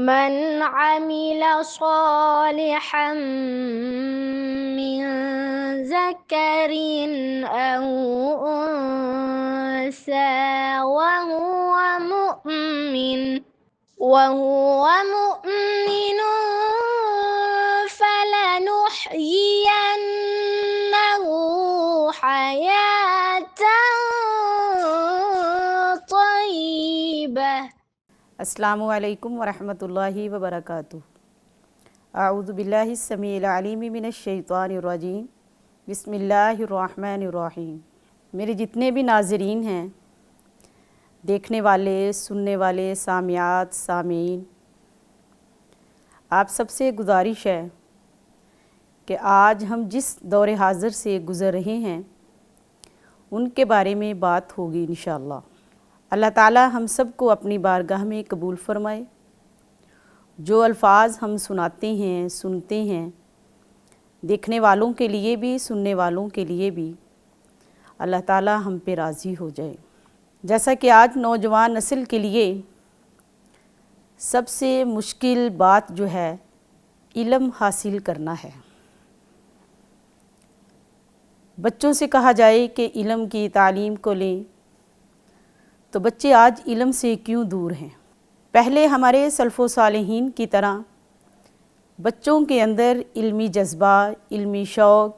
من عمل صالحا من ذكر أو أنثى وهو مؤمن فلنحيينه حياة طيبة۔ السلام علیکم ورحمۃ اللہ وبرکاتہ۔ اعوذ باللہ السمیع العلیم من الشیطان الرجیم، بسم اللہ الرحمن الرحیم۔ میرے جتنے بھی ناظرین ہیں، دیکھنے والے، سننے والے، سامعات، سامعین، آپ سب سے گزارش ہے کہ آج ہم جس دور حاضر سے گزر رہے ہیں ان کے بارے میں بات ہوگی انشاءاللہ۔ اللہ تعالیٰ ہم سب کو اپنی بارگاہ میں قبول فرمائے۔ جو الفاظ ہم سناتے ہیں، سنتے ہیں، دیکھنے والوں کے لیے بھی، سننے والوں کے لیے بھی، اللہ تعالیٰ ہم پہ راضی ہو جائے۔ جیسا کہ آج نوجوان نسل کے لیے سب سے مشکل بات جو ہے علم حاصل کرنا ہے۔ بچوں سے کہا جائے کہ علم کی تعلیم کو لیں تو بچے آج علم سے کیوں دور ہیں؟ پہلے ہمارے سلف و صالحین کی طرح بچوں کے اندر علمی جذبہ، علمی شوق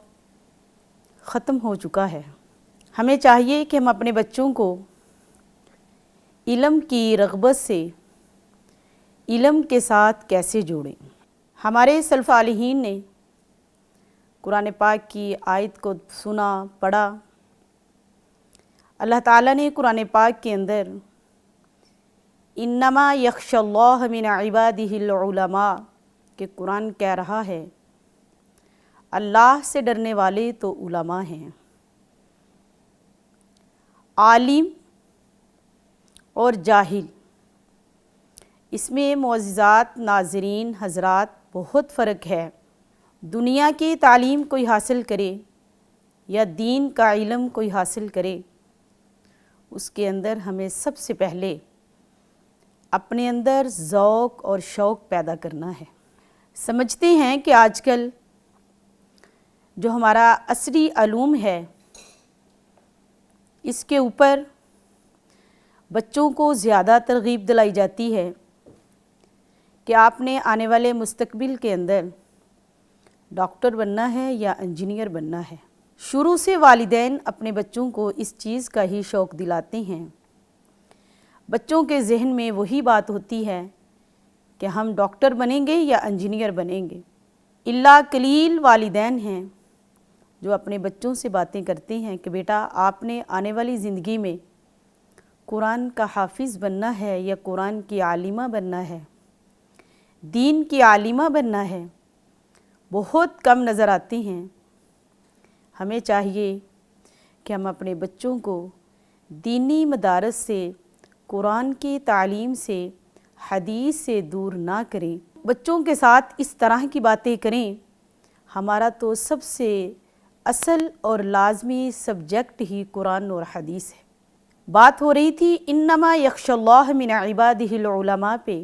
ختم ہو چکا ہے۔ ہمیں چاہیے کہ ہم اپنے بچوں کو علم کی رغبت سے علم کے ساتھ کیسے جوڑیں۔ ہمارے سلف صالحین نے قرآن پاک کی آیت کو سنا، پڑھا۔ اللہ تعالیٰ نے قرآن پاک کے اندر انما یخشی اللہ من عبادہ العلماء کہ قرآن کہہ رہا ہے اللہ سے ڈرنے والے تو علماء ہیں۔ عالم اور جاہل، اس میں معززات ناظرین حضرات بہت فرق ہے۔ دنیا کی تعلیم کوئی حاصل کرے یا دین کا علم کوئی حاصل کرے، اس کے اندر ہمیں سب سے پہلے اپنے اندر ذوق اور شوق پیدا کرنا ہے۔ سمجھتے ہیں کہ آج کل جو ہمارا عصری علوم ہے اس کے اوپر بچوں کو زیادہ ترغیب دلائی جاتی ہے کہ آپ نے آنے والے مستقبل کے اندر ڈاکٹر بننا ہے یا انجینئر بننا ہے۔ شروع سے والدین اپنے بچوں کو اس چیز کا ہی شوق دلاتے ہیں۔ بچوں کے ذہن میں وہی بات ہوتی ہے کہ ہم ڈاکٹر بنیں گے یا انجینئر بنیں گے۔ الا قلیل والدین ہیں جو اپنے بچوں سے باتیں کرتے ہیں کہ بیٹا آپ نے آنے والی زندگی میں قرآن کا حافظ بننا ہے یا قرآن کی عالمہ بننا ہے، دین کی عالمہ بننا ہے۔ بہت کم نظر آتے ہیں۔ ہمیں چاہیے کہ ہم اپنے بچوں کو دینی مدارس سے، قرآن کی تعلیم سے، حدیث سے دور نہ کریں۔ بچوں کے ساتھ اس طرح کی باتیں کریں۔ ہمارا تو سب سے اصل اور لازمی سبجیکٹ ہی قرآن اور حدیث ہے۔ بات ہو رہی تھی انما یخشی اللہ من عبادہ العلماء پہ۔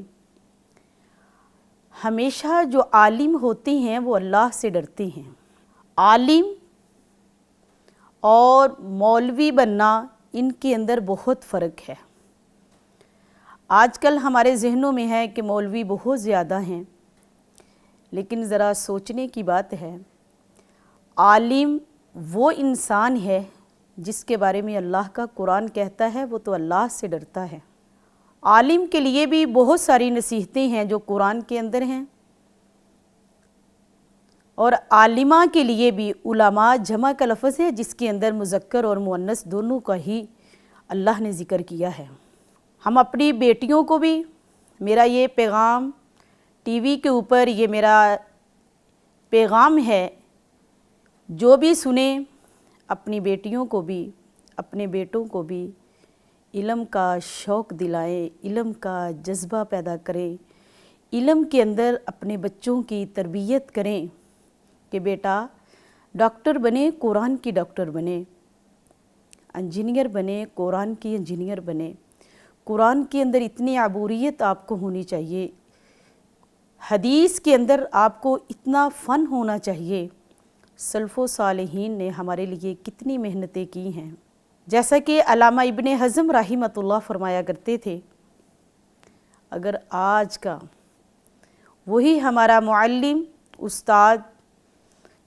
ہمیشہ جو عالم ہوتے ہیں وہ اللہ سے ڈرتے ہیں۔ عالم اور مولوی بننا ان کے اندر بہت فرق ہے۔ آج کل ہمارے ذہنوں میں ہے کہ مولوی بہت زیادہ ہیں، لیکن ذرا سوچنے کی بات ہے، عالم وہ انسان ہے جس کے بارے میں اللہ کا قرآن کہتا ہے وہ تو اللہ سے ڈرتا ہے۔ عالم کے لیے بھی بہت ساری نصیحتیں ہیں جو قرآن کے اندر ہیں، اور عالمہ کے لیے بھی علماء جمع کا لفظ ہے جس کے اندر مذکر اور مؤنث دونوں کا ہی اللہ نے ذکر کیا ہے۔ ہم اپنی بیٹیوں کو بھی، میرا یہ پیغام ٹی وی کے اوپر یہ میرا پیغام ہے، جو بھی سنیں اپنی بیٹیوں کو بھی، اپنے بیٹوں کو بھی علم کا شوق دلائیں، علم کا جذبہ پیدا کریں، علم کے اندر اپنے بچوں کی تربیت کریں کہ بیٹا ڈاکٹر بنے، قرآن کی ڈاکٹر بنے، انجینئر بنے، قرآن کی انجینئر بنے۔ قرآن کے اندر اتنی عبوریت آپ کو ہونی چاہیے حدیث کے اندر آپ کو اتنا فن ہونا چاہیے، سلف و صالحین نے ہمارے لیے کتنی محنتیں کی ہیں۔ جیسا کہ علامہ ابن حزم رحمۃ اللہ فرمایا کرتے تھے، اگر آج کا وہی ہمارا معلم، استاد،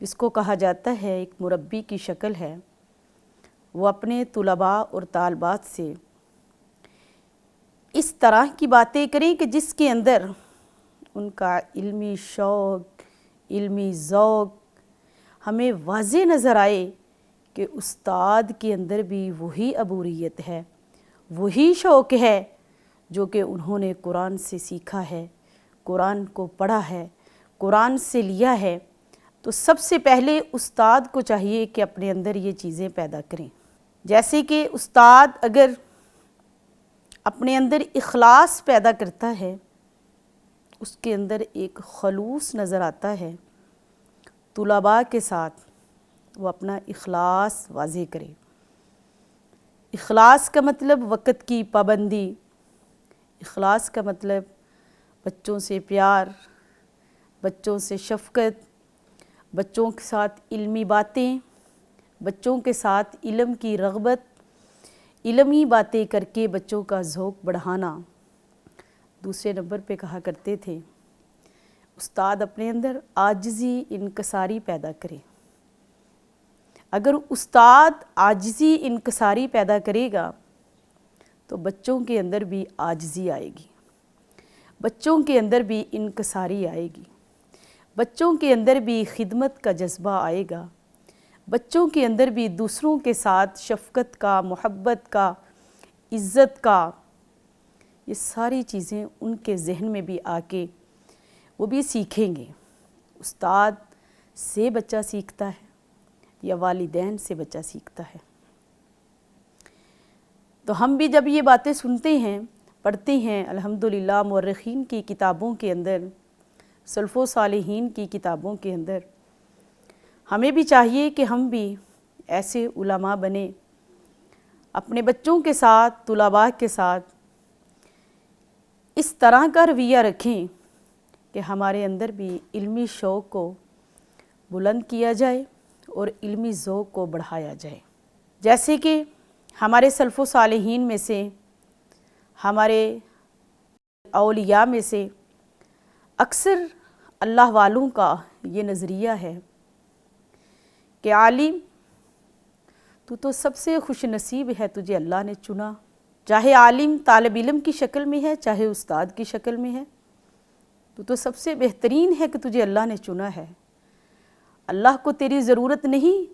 جس کو کہا جاتا ہے ایک مربی کی شکل ہے، وہ اپنے طلباء اور طالبات سے اس طرح کی باتیں کریں کہ جس کے اندر ان کا علمی شوق، علمی ذوق ہمیں واضح نظر آئے کہ استاد کے اندر بھی وہی عبوریت ہے، وہی شوق ہے جو کہ انہوں نے قرآن سے سیکھا ہے، قرآن کو پڑھا ہے، قرآن سے لیا ہے۔ تو سب سے پہلے استاد کو چاہیے کہ اپنے اندر یہ چیزیں پیدا کریں۔ جیسے کہ استاد اگر اپنے اندر اخلاص پیدا کرتا ہے، اس کے اندر ایک خلوص نظر آتا ہے، طلباء کے ساتھ وہ اپنا اخلاص واضح کرے۔ اخلاص کا مطلب وقت کی پابندی، اخلاص کا مطلب بچوں سے پیار، بچوں سے شفقت، بچوں کے ساتھ علمی باتیں، بچوں کے ساتھ علم کی رغبت، علمی باتیں کر کے بچوں کا ذوق بڑھانا۔ دوسرے نمبر پہ کہا کرتے تھے استاد اپنے اندر عاجزی، انکساری پیدا کرے۔ اگر استاد عاجزی، انکساری پیدا کرے گا تو بچوں کے اندر بھی عاجزی آئے گی، بچوں کے اندر بھی انکساری آئے گی، بچوں کے اندر بھی خدمت کا جذبہ آئے گا، بچوں کے اندر بھی دوسروں کے ساتھ شفقت کا، محبت کا، عزت کا، یہ ساری چیزیں ان کے ذہن میں بھی آ کے وہ بھی سیکھیں گے۔ استاد سے بچہ سیکھتا ہے یا والدین سے بچہ سیکھتا ہے؟ تو ہم بھی جب یہ باتیں سنتے ہیں، پڑھتے ہیں، الحمدللہ مورخین کی کتابوں کے اندر، سلف و صالحین کی کتابوں کے اندر، ہمیں بھی چاہیے کہ ہم بھی ایسے علماء بنیں، اپنے بچوں کے ساتھ، طلباء کے ساتھ اس طرح کا رویہ رکھیں کہ ہمارے اندر بھی علمی شوق کو بلند کیا جائے اور علمی ذوق کو بڑھایا جائے۔ جیسے کہ ہمارے سلف و صالحین میں سے، ہمارے اولیاء میں سے اکثر اللہ والوں کا یہ نظریہ ہے کہ عالم تو سب سے خوش نصیب ہے، تجھے اللہ نے چنا۔ چاہے عالم طالب علم کی شکل میں ہے، چاہے استاد کی شکل میں ہے، تو سب سے بہترین ہے کہ تجھے اللہ نے چنا ہے۔ اللہ کو تیری ضرورت نہیں۔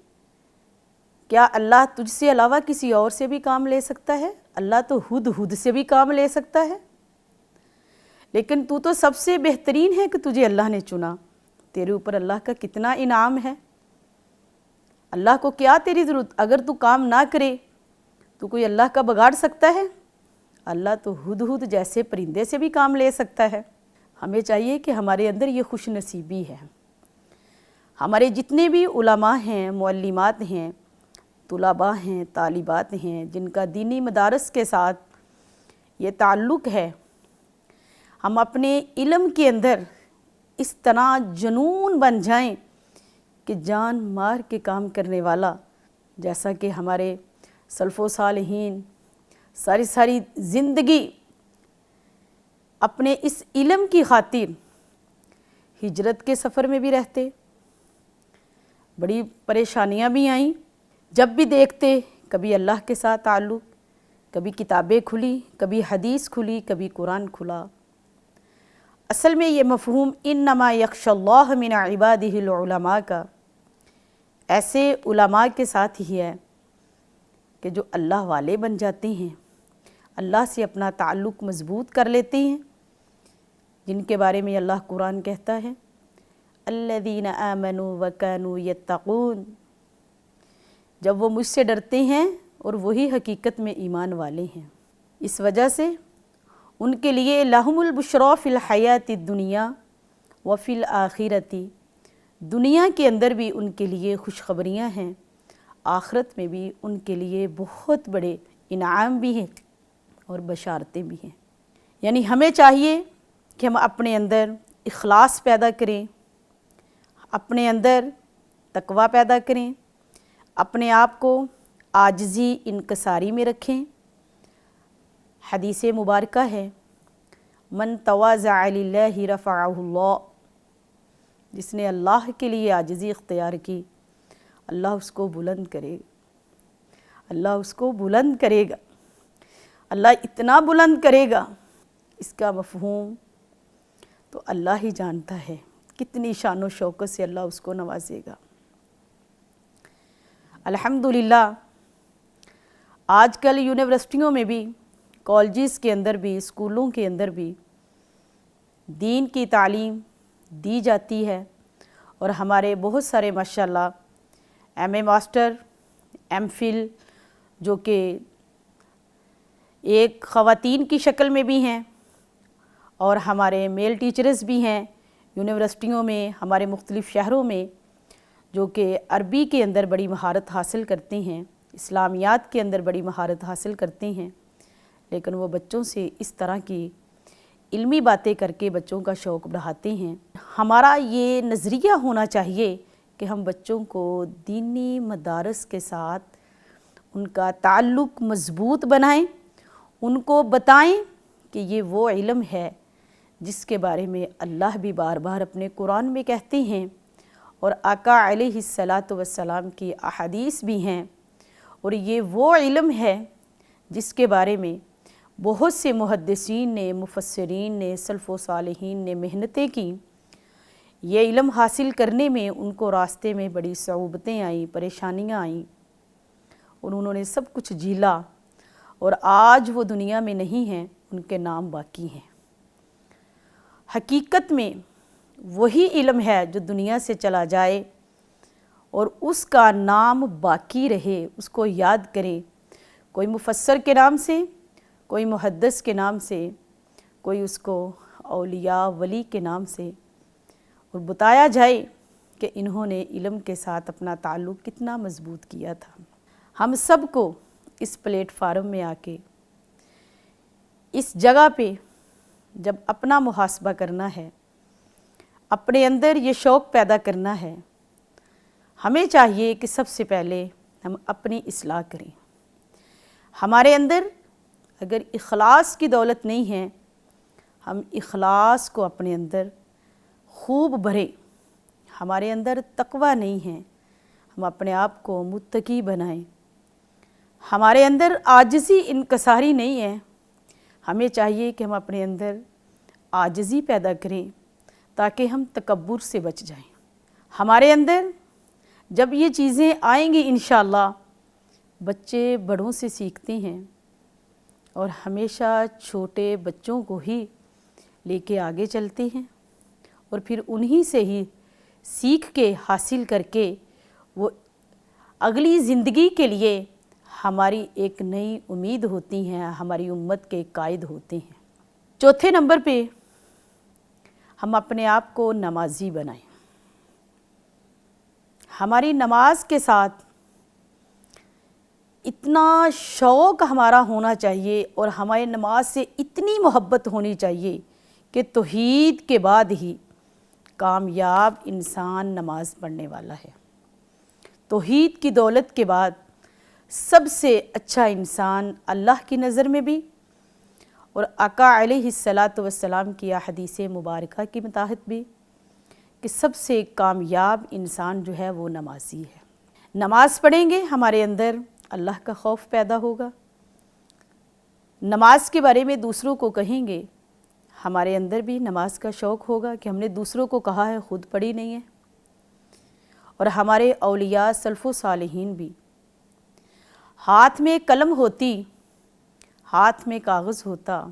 کیا اللہ تجھ سے علاوہ کسی اور سے بھی کام لے سکتا ہے؟ اللہ تو خود سے بھی کام لے سکتا ہے، لیکن تو سب سے بہترین ہے کہ تجھے اللہ نے چنا۔ تیرے اوپر اللہ کا کتنا انعام ہے۔ اللہ کو کیا تیری ضرورت؟ اگر تو کام نہ کرے تو کوئی اللہ کا بگاڑ سکتا ہے؟ اللہ تو خود جیسے پرندے سے بھی کام لے سکتا ہے۔ ہمیں چاہیے کہ ہمارے اندر یہ خوش نصیبی ہے۔ ہمارے جتنے بھی علماء ہیں، معلمات ہیں، طلباء ہیں، طالبات ہیں، جن کا دینی مدارس کے ساتھ یہ تعلق ہے، ہم اپنے علم کے اندر اس طرح جنون بن جائیں کہ جان مار کے کام کرنے والا، جیسا کہ ہمارے سلف و صالحین ساری زندگی اپنے اس علم کی خاطر ہجرت کے سفر میں بھی رہتے، بڑی پریشانیاں بھی آئیں، جب بھی دیکھتے کبھی اللہ کے ساتھ تعلق، کبھی کتابیں کھلی، کبھی حدیث کھلی، کبھی قرآن کھلا۔ اصل میں یہ مفہوم انما یخشی اللہ من عبادہ العلماء کا ایسے علماء کے ساتھ ہی ہے کہ جو اللہ والے بن جاتے ہیں، اللہ سے اپنا تعلق مضبوط کر لیتے ہیں، جن کے بارے میں اللہ قرآن کہتا ہے الذین آمنوا وکانوا یتقون، جب وہ مجھ سے ڈرتے ہیں اور وہی حقیقت میں ایمان والے ہیں۔ اس وجہ سے ان کے لیے لہم البشریٰ فی الحیات الدنیا وفی الآخرۃ، دنیا کے اندر بھی ان کے لیے خوشخبریاں ہیں، آخرت میں بھی ان کے لیے بہت بڑے انعام بھی ہیں اور بشارتیں بھی ہیں۔ یعنی ہمیں چاہیے کہ ہم اپنے اندر اخلاص پیدا کریں، اپنے اندر تقوی پیدا کریں، اپنے آپ کو عاجزی انکساری میں رکھیں۔ حدیث مبارکہ ہے من تواضع للہ رفعہ اللہ، جس نے اللہ کے لیے عاجزی اختیار کی اللہ اس کو بلند کرے گا، اللہ اس کو بلند کرے گا، اللہ اتنا بلند کرے گا، اس کا مفہوم تو اللہ ہی جانتا ہے، کتنی شان و شوکت سے اللہ اس کو نوازے گا۔ الحمدللہ آج کل یونیورسٹیوں میں بھی، کالجز کے اندر بھی، اسکولوں کے اندر بھی دین کی تعلیم دی جاتی ہے، اور ہمارے بہت سارے ماشاءاللہ M A master, M Phil جو کہ ایک خواتین کی شکل میں بھی ہیں، اور ہمارے میل ٹیچرز بھی ہیں یونیورسٹیوں میں، ہمارے مختلف شہروں میں، جو کہ عربی کے اندر بڑی مہارت حاصل کرتے ہیں، اسلامیات کے اندر بڑی مہارت حاصل کرتے ہیں، لیکن وہ بچوں سے اس طرح کی علمی باتیں کر کے بچوں کا شوق بڑھاتے ہیں۔ ہمارا یہ نظریہ ہونا چاہیے کہ ہم بچوں کو دینی مدارس کے ساتھ ان کا تعلق مضبوط بنائیں، ان کو بتائیں کہ یہ وہ علم ہے جس کے بارے میں اللہ بھی بار بار اپنے قرآن میں کہتے ہیں، اور آقا علیہ السلام کی احادیث بھی ہیں، اور یہ وہ علم ہے جس کے بارے میں بہت سے محدثین نے، مفسرین نے، سلف و صالحین نے محنتیں کیں۔ یہ علم حاصل کرنے میں ان کو راستے میں بڑی صعوبتیں آئیں، پریشانیاں آئیں، اور انہوں نے سب کچھ جھیلا، اور آج وہ دنیا میں نہیں ہیں، ان کے نام باقی ہیں۔ حقیقت میں وہی علم ہے جو دنیا سے چلا جائے اور اس کا نام باقی رہے، اس کو یاد کرے، کوئی مفسر کے نام سے، کوئی محدث کے نام سے، کوئی اس کو اولیاء ولی کے نام سے، اور بتایا جائے کہ انہوں نے علم کے ساتھ اپنا تعلق کتنا مضبوط کیا تھا۔ ہم سب کو اس پلیٹ فارم میں آ کے اس جگہ پہ جب اپنا محاسبہ کرنا ہے، اپنے اندر یہ شوق پیدا کرنا ہے، ہمیں چاہیے کہ سب سے پہلے ہم اپنی اصلاح کریں۔ ہمارے اندر اگر اخلاص کی دولت نہیں ہے، ہم اخلاص کو اپنے اندر خوب بھریں۔ ہمارے اندر تقوی نہیں ہے، ہم اپنے آپ کو متقی بنائیں۔ ہمارے اندر عاجزی انکساری نہیں ہے، ہمیں چاہیے کہ ہم اپنے اندر عاجزی پیدا کریں تاکہ ہم تکبر سے بچ جائیں۔ ہمارے اندر جب یہ چیزیں آئیں گی انشاءاللہ، بچے بڑوں سے سیکھتے ہیں، اور ہمیشہ چھوٹے بچوں کو ہی لے کے آگے چلتے ہیں، اور پھر انہی سے ہی سیکھ کے حاصل کر کے وہ اگلی زندگی کے لیے ہماری ایک نئی امید ہوتی ہیں، ہماری امت کے قائد ہوتے ہیں۔ چوتھے نمبر پہ ہم اپنے آپ کو نمازی بنائیں۔ ہماری نماز کے ساتھ اتنا شوق ہمارا ہونا چاہیے، اور ہماری نماز سے اتنی محبت ہونی چاہیے کہ توحید کے بعد ہی کامیاب انسان نماز پڑھنے والا ہے۔ توحید کی دولت کے بعد سب سے اچھا انسان اللہ کی نظر میں بھی، اور آقا علیہ السلام کی حدیث مبارکہ کی مطابق بھی، کہ سب سے کامیاب انسان جو ہے وہ نمازی ہے۔ نماز پڑھیں گے، ہمارے اندر اللہ کا خوف پیدا ہوگا۔ نماز کے بارے میں دوسروں کو کہیں گے، ہمارے اندر بھی نماز کا شوق ہوگا کہ ہم نے دوسروں کو کہا ہے، خود پڑھی نہیں ہے۔ اور ہمارے اولیاء سلف و صالحین بھی ہاتھ میں قلم ہوتی، ہاتھ میں کاغذ ہوتا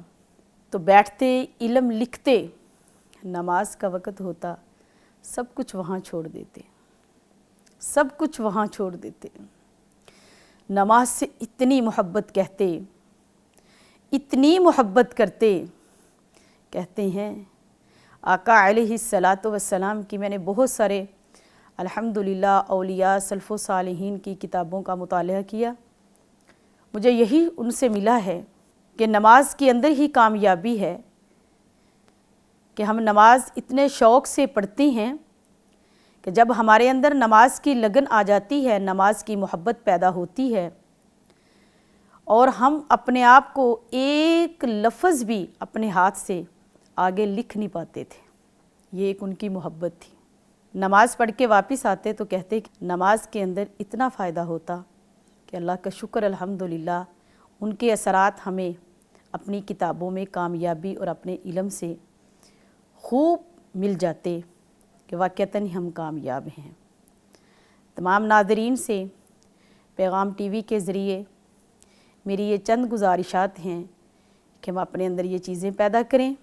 تو بیٹھتے علم لکھتے، نماز کا وقت ہوتا سب کچھ وہاں چھوڑ دیتے، سب کچھ وہاں چھوڑ دیتے، نماز سے اتنی محبت کہتے، اتنی محبت کرتے، کہتے ہیں آقا علیہ السلام کی میں نے بہت سارے الحمدللہ اولیاء سلف و صالحین کی کتابوں کا مطالعہ کیا، مجھے یہی ان سے ملا ہے کہ نماز کے اندر ہی کامیابی ہے، کہ ہم نماز اتنے شوق سے پڑھتے ہیں کہ جب ہمارے اندر نماز کی لگن آ جاتی ہے، نماز کی محبت پیدا ہوتی ہے، اور ہم اپنے آپ کو ایک لفظ بھی اپنے ہاتھ سے آگے لکھ نہیں پاتے تھے، یہ ایک ان کی محبت تھی۔ نماز پڑھ کے واپس آتے تو کہتے کہ نماز کے اندر اتنا فائدہ ہوتا کہ اللہ کا شکر الحمدللہ، ان کے اثرات ہمیں اپنی کتابوں میں کامیابی اور اپنے علم سے خوب مل جاتے کہ واقعتاً ہم کامیاب ہیں۔ تمام ناظرین سے پیغام ٹی وی کے ذریعے میری یہ چند گزارشات ہیں کہ ہم اپنے اندر یہ چیزیں پیدا کریں۔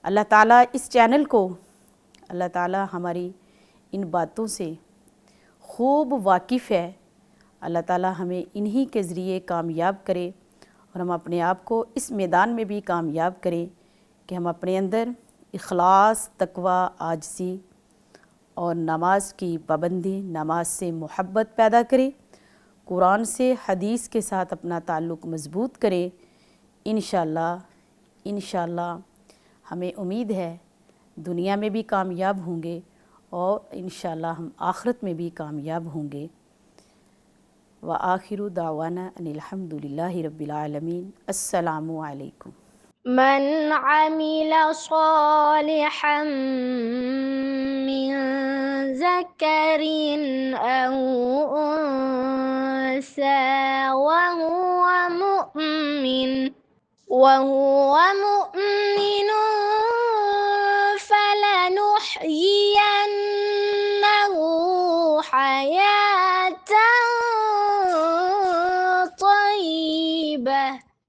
اللہ تعالیٰ اس چینل کو، اللہ تعالیٰ ہماری ان باتوں سے خوب واقف ہے، اللہ تعالیٰ ہمیں انہی کے ذریعے کامیاب کرے اور ہم اپنے آپ کو اس میدان میں بھی کامیاب کریں کہ ہم اپنے اندر اخلاص، تقوی، عاجزی اور نماز کی پابندی، نماز سے محبت پیدا کریں، قرآن سے، حدیث کے ساتھ اپنا تعلق مضبوط کریں۔ انشاءاللہ ہمیں امید ہے دنیا میں بھی کامیاب ہوں گے اور انشاءاللہ ہم آخرت میں بھی کامیاب ہوں گے۔ وآخر دعوانا ان الحمدللہ رب العالمین۔ السلام علیکم۔ من عمل صالحا من ذكر أو أنثى وهو مؤمن فلنحيي